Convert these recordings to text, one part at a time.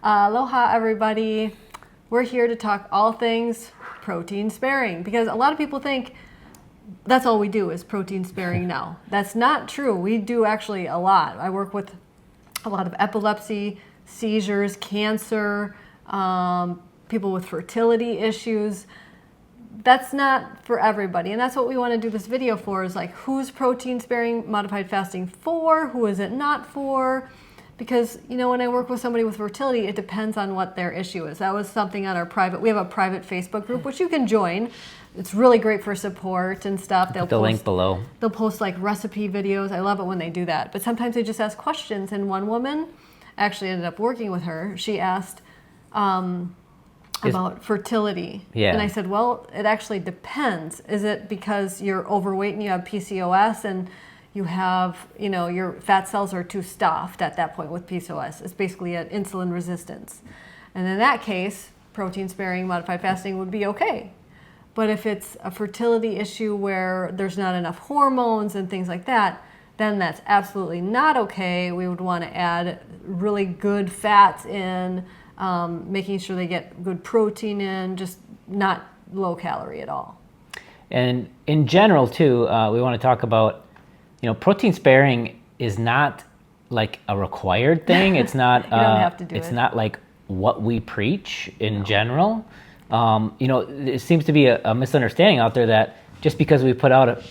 Aloha, everybody. We're here to talk all things protein sparing because a lot of people think that's all we do is protein sparing now. That's not true. We do actually a lot. I work with a lot of epilepsy, seizures, cancer, people with fertility issues. That's not for everybody, and that's what we want to do this video for, is like, who's protein sparing modified fasting for, who is it not for? Because, you know, when I work with somebody with fertility, it depends on what their issue is. That was something on our private, we have a private Facebook group, which you can join. It's really great for support and stuff. They'll put the link below. They'll post like recipe videos. I love it when they do that. But sometimes they just ask questions, and one woman, actually ended up working with her, she asked, about fertility. Yeah. And I said, well, it actually depends. Is it because you're overweight and you have PCOS and you have, you know, your fat cells are too stuffed at that point with PCOS? It's basically an insulin resistance. And in that case, protein sparing modified fasting would be okay. But if it's a fertility issue where there's not enough hormones and things like that, then that's absolutely not okay. We would want to add really good fats in, making sure they get good protein in, just not low calorie at all. And in general, too, we want to talk about, you know, protein sparing is not like a required thing. It's not. You don't have to do it. It's not like what we preach in general. You know, it seems to be a misunderstanding out there that just because we put out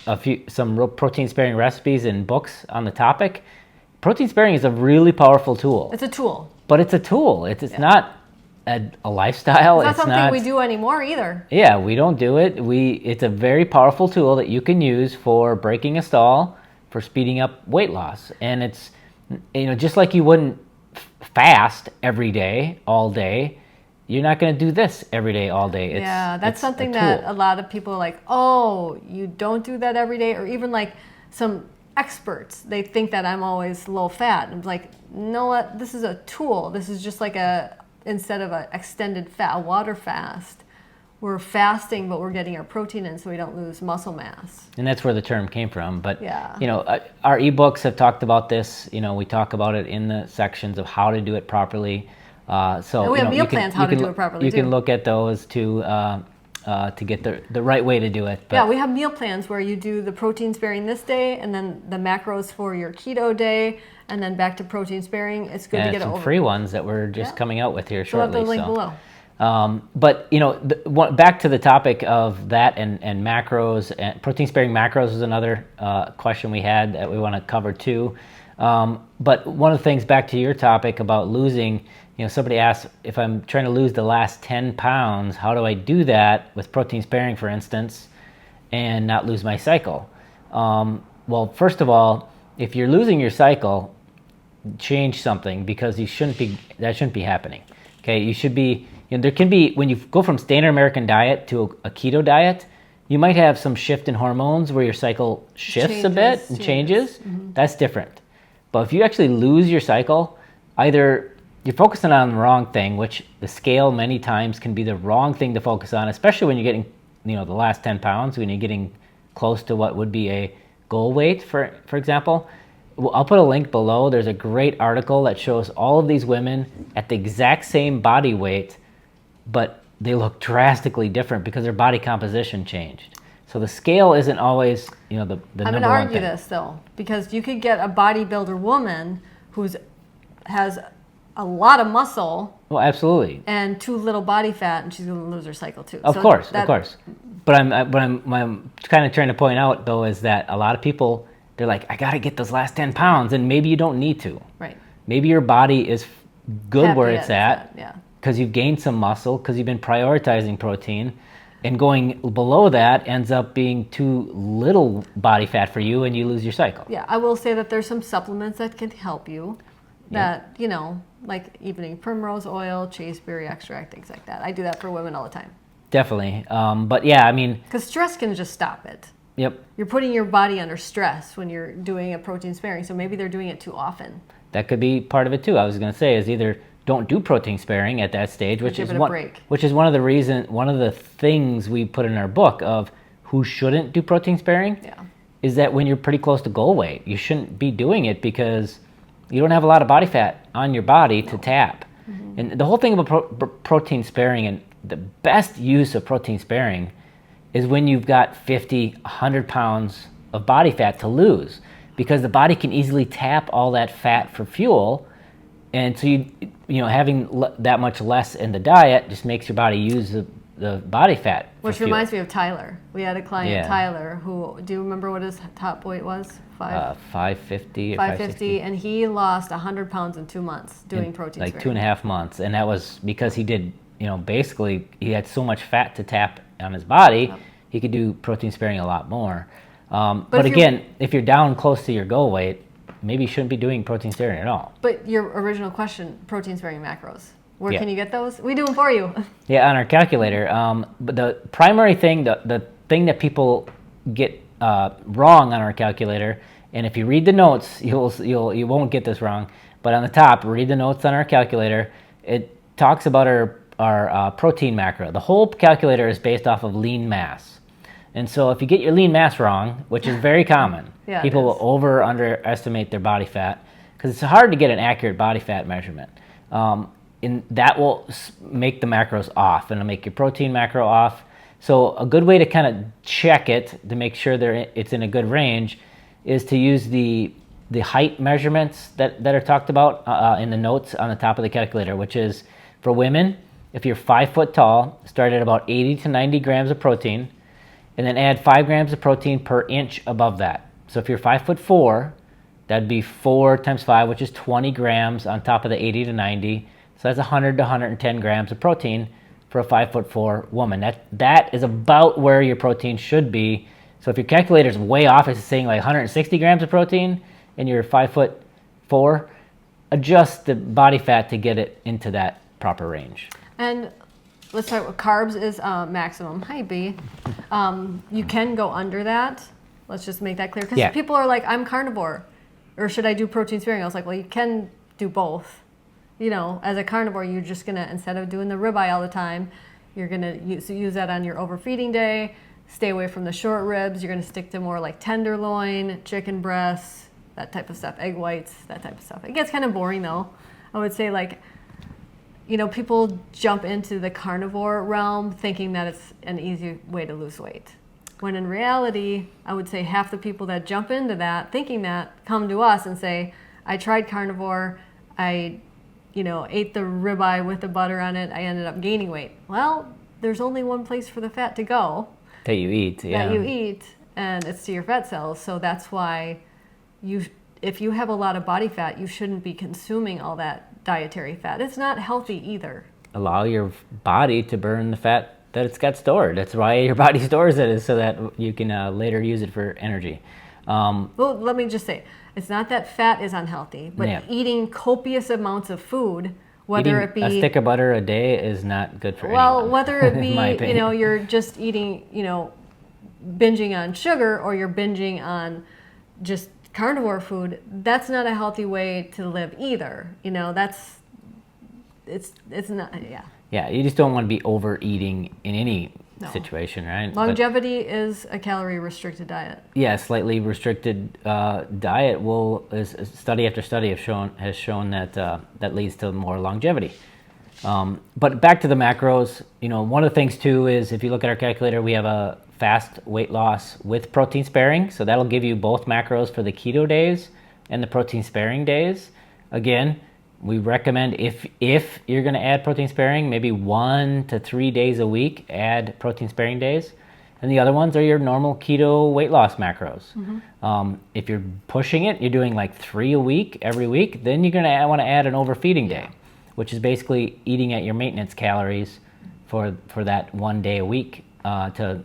some real protein sparing recipes and books on the topic, protein sparing is a really powerful tool. It's a tool. But it's a tool. It's not a lifestyle. It's not something we do anymore either. Yeah, we don't do it. It's a very powerful tool that you can use for breaking a stall, for speeding up weight loss. And it's, you know, just like you wouldn't fast every day, all day, you're not going to do this every day, all day. That's something that a lot of people are like, oh, you don't do that every day? Or even like some experts, they think that I'm always low fat. And I'm like, no, what? This is a tool. This is just like instead of an extended water fast, we're fasting, but we're getting our protein in so we don't lose muscle mass. And that's where the term came from. But, yeah, you know, our ebooks have talked about this. You know, we talk about it in the sections of how to do it properly. So and we have meal plans how to do it properly. You can look at those to get the right way to do it. But yeah, we have meal plans where you do the protein sparing this day, and then the macros for your keto day, and then back to protein sparing. It's good to get some over. Free ones that we're just coming out with here shortly. We'll have the link below. But, you know, back to the topic of that and macros, and protein sparing macros is another question we had that we want to cover too. But one of the things, back to your topic about losing, you know, somebody asked, if I'm trying to lose the last 10 pounds, how do I do that with protein sparing, for instance, and not lose my cycle? Well, first of all, if you're losing your cycle, change something, because that shouldn't be happening. Okay, you should be, you know, there can be, when you go from standard American diet to a keto diet, you might have some shift in hormones where your cycle shifts a bit and changes. Mm-hmm. That's different. But if you actually lose your cycle, either you're focusing on the wrong thing, which the scale many times can be the wrong thing to focus on, especially when you're getting, you know, the last 10 pounds, when you're getting close to what would be a goal weight, for example. I'll put a link below. There's a great article that shows all of these women at the exact same body weight, but they look drastically different because their body composition changed. So the scale isn't always, you know, the number one thing. I'm going to argue this, though, because you could get a bodybuilder woman who has a lot of muscle. Well, absolutely. And too little body fat, and she's going to lose her cycle too. Of course. But I'm kind of trying to point out, though, is that a lot of people, they're like, I got to get those last 10 pounds, and maybe you don't need to. Right. Maybe your body is good where it's at, yeah, because you've gained some muscle, because you've been prioritizing protein, and going below that ends up being too little body fat for you, and you lose your cycle. Yeah, I will say that there's some supplements that can help you. That, you know, like evening primrose oil, chaseberry extract, things like that. I do that for women all the time. Definitely. But yeah, I mean, because stress can just stop it. Yep. You're putting your body under stress when you're doing a protein sparing, so maybe they're doing it too often. That could be part of it too. I was going to say, is either don't do protein sparing at that stage, which is one of the things we put in our book of who shouldn't do protein sparing. Yeah. Is that when you're pretty close to goal weight, you shouldn't be doing it because you don't have a lot of body fat on your body to tap. And the whole thing about protein sparing, and the best use of protein sparing is when you've got 50, 100 pounds of body fat to lose, because the body can easily tap all that fat for fuel. And so having that much less in the diet just makes your body use the body fat for Which fuel. reminds me of Tyler. We had a client, Yeah. Tyler, who, do you remember what his top weight was? 550 or 550, and he lost 100 pounds in 2 months doing protein like sparing. 2.5 months. And that was because he did, basically he had so much fat to tap on his body, he could do protein sparing a lot more. But again, if you're down close to your goal weight, maybe you shouldn't be doing protein sparing at all. But your original question, protein sparing macros, where Yeah. can you get those? We do them for you. Yeah, on our calculator. But the primary thing, the thing that people get wrong on our calculator, and if you read the notes, you won't get this wrong. But on the top, read the notes on our calculator. It talks about our protein macro. The whole calculator is based off of lean mass. And so if you get your lean mass wrong, which is very common, Yeah, people will over underestimate their body fat, because it's hard to get an accurate body fat measurement. And that will make the macros off, and it'll make your protein macro off. So a good way to kind of check it to make sure it's in a good range is to use the height measurements that are talked about in the notes on the top of the calculator, which is for women, if you're 5 foot tall, start at about 80 to 90 grams of protein, and then add 5 grams of protein per inch above that. So if you're 5'4", that'd be 4 times 5, which is 20 grams on top of the 80 to 90. So that's 100 to 110 grams of protein for a 5'4" woman. That is about where your protein should be. So if your calculator's way off, it's saying like 160 grams of protein, and you're 5'4", adjust the body fat to get it into that proper range. And let's talk about carbs is maximum. Hi, B. You can go under that. Let's just make that clear. Because people are like, I'm carnivore, or should I do protein sparing? I was like, well, you can do both. As a carnivore, you're just going to, instead of doing the ribeye all the time, you're going to use that on your overfeeding day. Stay away from the short ribs. You're going to stick to more like tenderloin, chicken breasts, that type of stuff, egg whites, that type of stuff. It gets kind of boring, though. I would say, like, people jump into the carnivore realm thinking that it's an easy way to lose weight. When in reality, I would say half the people that jump into that thinking that come to us and say, I tried carnivore, I ate the ribeye with the butter on it, I ended up gaining weight. Well, there's only one place for the fat to go. That you eat, yeah. That you eat, and it's to your fat cells. So that's why if you have a lot of body fat, you shouldn't be consuming all that dietary fat. It's not healthy either. Allow your body to burn the fat that it's got stored. That's why your body stores it, is so that you can later use it for energy. Well, let me just say, it's not that fat is unhealthy, but eating copious amounts of food, whether it be a stick of butter a day, is not good for anyone. Well, whether it be my opinion. You're just eating binging on sugar, or you're binging on just carnivore food, that's not a healthy way to live either. It's not. Yeah, you just don't want to be overeating in any situation, right? Longevity is a calorie-restricted diet. Yeah, slightly restricted diet study after study has shown that that leads to more longevity. But back to the macros, one of the things too is, if you look at our calculator, we have a fast weight loss with protein sparing. So that'll give you both macros for the keto days and the protein sparing days. Again, we recommend if you're going to add protein sparing, maybe 1 to 3 days a week, add protein sparing days. And the other ones are your normal keto weight loss macros. Mm-hmm. If you're pushing it, you're doing like 3 a week, every week, then you're going to want to add an overfeeding day, which is basically eating at your maintenance calories for that 1 day a week to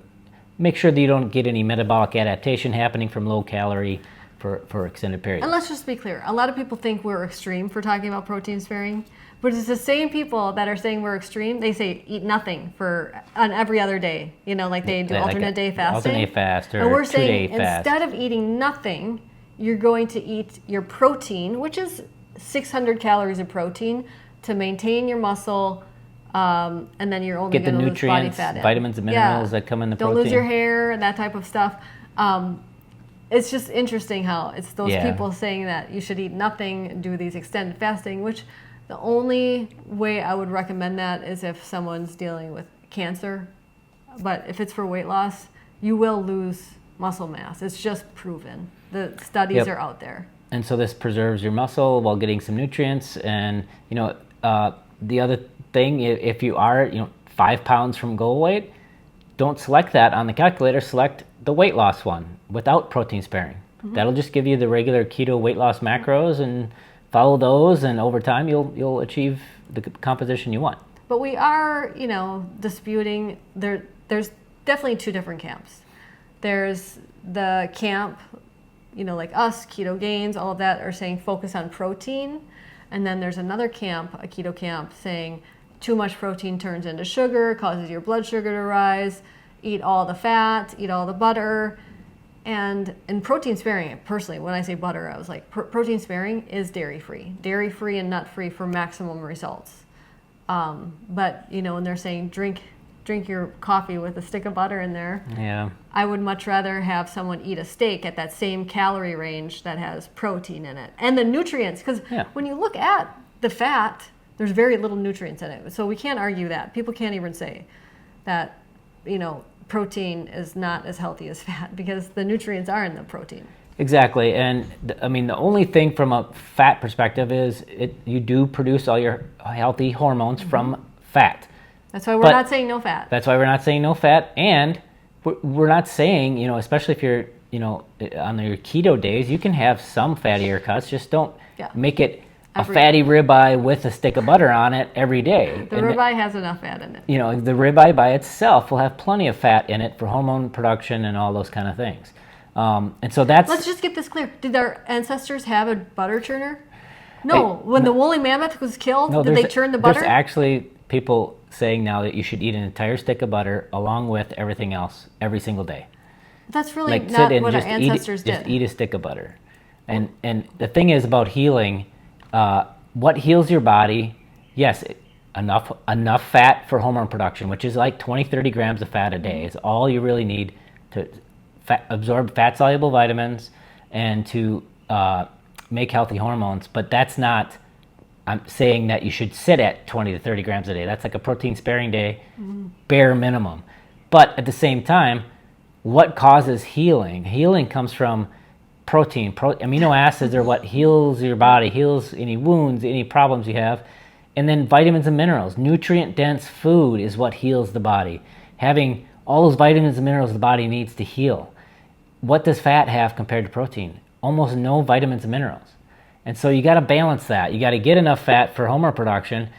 make sure that you don't get any metabolic adaptation happening from low calorie for extended periods. And let's just be clear. A lot of people think we're extreme for talking about protein sparing, but it's the same people that are saying we're extreme. They say eat nothing on every other day. Like they do alternate day fasting. Alternate fast, or and we're 2 saying day fast. Instead of eating nothing, you're going to eat your protein, which is 600 calories of protein, to maintain your muscle. And then you're only get the going to lose body nutrients, fat in. vitamins, and minerals that come in the protein. Don't lose your hair and that type of stuff. It's just interesting how it's those people saying that you should eat nothing, do these extended fasting, which The only way I would recommend that is if someone's dealing with cancer. But if it's for weight loss, you will lose muscle mass. It's just proven. The studies are out there. And so this preserves your muscle while getting some nutrients. And, the other thing, if you are, 5 pounds from goal weight, don't select that on the calculator. Select the weight loss one without protein sparing. That'll just give you the regular keto weight loss macros, and follow those, and over time you'll achieve the composition you want. But we are, disputing. There's definitely two different camps. There's the camp, like us, Keto Gains, all of that are saying focus on protein. And then there's another camp, a keto camp, saying too much protein turns into sugar, causes your blood sugar to rise, eat all the fat, eat all the butter. And in protein sparing, personally, when I say butter, I was like, protein sparing is dairy-free. Dairy-free and nut-free for maximum results. But, when they're saying drink your coffee with a stick of butter in there, yeah, I would much rather have someone eat a steak at that same calorie range that has protein in it. And the nutrients, because when you look at the fat, there's very little nutrients in it. So we can't argue that. People can't even say that, protein is not as healthy as fat, because the nutrients are in the protein. Exactly. And the only thing from a fat perspective is you do produce all your healthy hormones from fat. That's why we're not saying no fat. That's why we're not saying no fat. And we're not saying, especially if you're, on your keto days, you can have some fattier cuts. Just don't make it a fatty ribeye with a stick of butter on it every day. The ribeye has enough fat in it. The ribeye by itself will have plenty of fat in it for hormone production and all those kind of things. And so that's... Let's just get this clear. Did our ancestors have a butter churner? No. When the woolly mammoth was killed, did they churn the butter? There's actually people saying now that you should eat an entire stick of butter along with everything else every single day. That's really not what our ancestors did. Just eat a stick of butter. And the thing is about healing, what heals your body, yes, enough fat for hormone production, which is like 20, 30 grams of fat a day is all you really need to absorb fat-soluble vitamins and to make healthy hormones. But that's not, I'm saying that you should sit at 20 to 30 grams a day. That's like a protein-sparing day, bare minimum. But at the same time, what causes healing? Healing comes from protein. Amino acids are what heals your body, heals any wounds, any problems you have. And then vitamins and minerals. Nutrient-dense food is what heals the body. Having all those vitamins and minerals the body needs to heal. What does fat have compared to protein? Almost no vitamins and minerals. And so you got to balance that. You got to get enough fat for hormone production,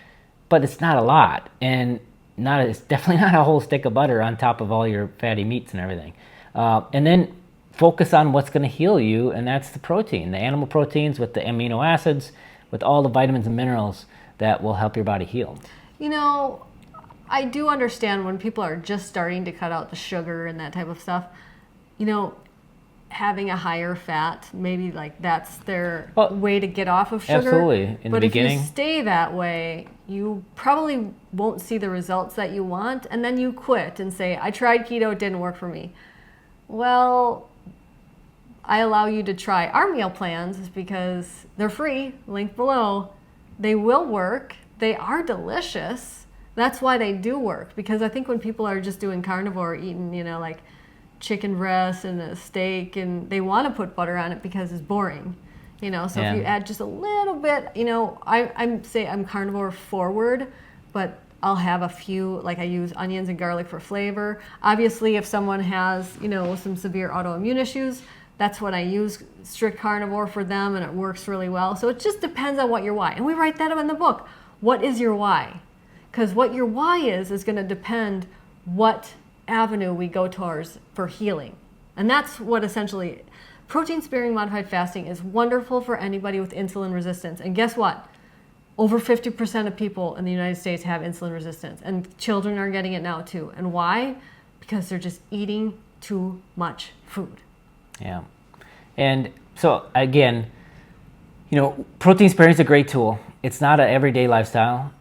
but it's not a lot. And it's definitely not a whole stick of butter on top of all your fatty meats and everything. And then focus on what's going to heal you, and that's the protein, the animal proteins with the amino acids, with all the vitamins and minerals that will help your body heal. I do understand when people are just starting to cut out the sugar and that type of stuff, having a higher fat, maybe like that's their way to get off of sugar. Absolutely. In the beginning. If you stay that way, you probably won't see the results that you want, and then you quit and say, I tried keto, it didn't work for me. Well, I allow you to try our meal plans because they're free, link below. They will work. They are delicious. That's why they do work, because I think when people are just doing carnivore, eating, like chicken breast and a steak, and they want to put butter on it because it's boring, so if you add just a little bit, I'm carnivore forward, but I'll have a few, like I use onions and garlic for flavor. Obviously, if someone has, some severe autoimmune issues, that's what I use, strict carnivore for them, and it works really well. So it just depends on what your why. And we write that up in the book. What is your why? Because what your why is going to depend what avenue we go towards for healing. And that's what essentially, protein-sparing modified fasting is wonderful for anybody with insulin resistance. And guess what? Over 50% of people in the United States have insulin resistance, and children are getting it now too. And why? Because they're just eating too much food. Yeah. And so again, protein sparing is a great tool. It's not an everyday lifestyle.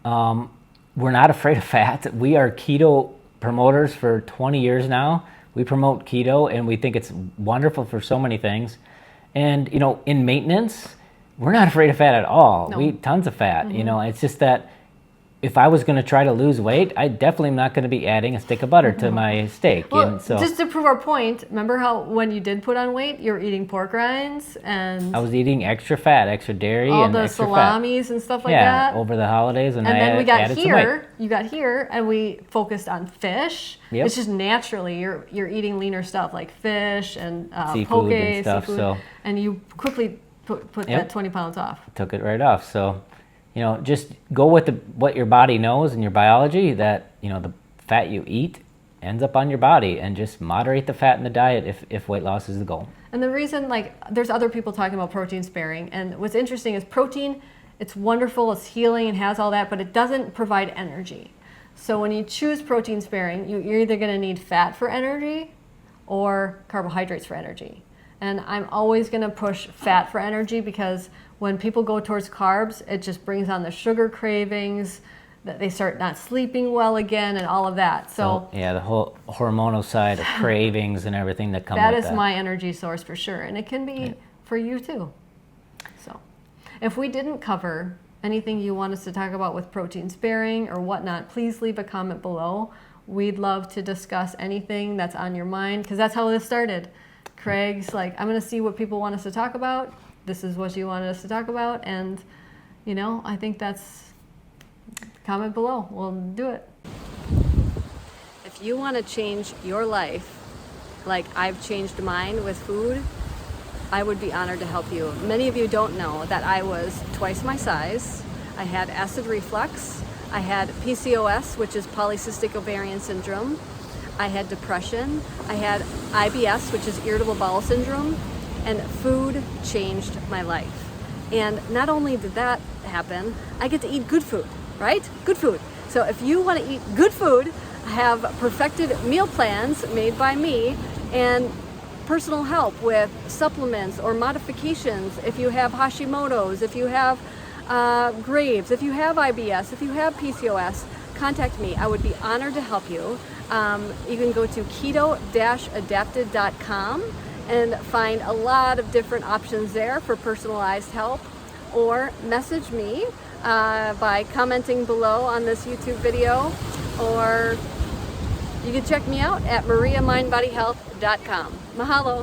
We're not afraid of fat. We are keto promoters for 20 years now. We promote keto, and we think it's wonderful for so many things. And, in maintenance, we're not afraid of fat at all. No. We eat tons of fat. You know, it's just that if I was going to try to lose weight, I definitely am not going to be adding a stick of butter to my steak. Well, And so just to prove our point, remember how when you did put on weight, you were eating pork rinds and I was eating extra fat, extra dairy, all and the extra salamis and stuff like yeah, that. over the holidays, and And I then we got added some weight. here. You got here, and we focused on fish. Yep. It's just naturally you're eating leaner stuff like fish and Seafood poke, and stuff, seafood, so- and you quickly put Yep. that 20 pounds off. Took it right off. So, you know, just go with what your body knows and your biology, that, you know, the fat you eat ends up on your body, and just moderate the fat in the diet if weight loss is the goal. And the reason, like, there's other people talking about protein sparing, and what's interesting is protein, it's wonderful, it's healing, and has all that, but it doesn't provide energy. So when you choose protein sparing, you're either going to need fat for energy or carbohydrates for energy. And I'm always going to push fat for energy, because when people go towards carbs, it just brings on the sugar cravings, that they start not sleeping well again, and all of that. So yeah, the whole hormonal side of cravings and everything that come that with is that. my energy source for sure, and it can be for you too. So if we didn't cover anything you want us to talk about with protein sparing or whatnot, please leave a comment below. We'd love to discuss anything that's on your mind, because that's how this started. Craig's like, I'm going to see what people want us to talk about. This is what you wanted us to talk about, and you know, I think that's, comment below. We'll do it. If you want to change your life like I've changed mine with food, I would be honored to help you. Many of you don't know that I was twice my size. I had acid reflux. I had PCOS, which is polycystic ovarian syndrome. I had depression. I had IBS, which is irritable bowel syndrome, and food changed my life. And not only did that happen, I get to eat good food, right? Good food. So if you want to eat good food, I have perfected meal plans made by me and personal help with supplements or modifications if you have Hashimoto's, if you have Graves, if you have IBS, if you have PCOS, contact me. I would be honored to help you. You can go to keto-adapted.com and find a lot of different options there for personalized help, or message me by commenting below on this YouTube video, or you can check me out at mariamindbodyhealth.com. Mahalo.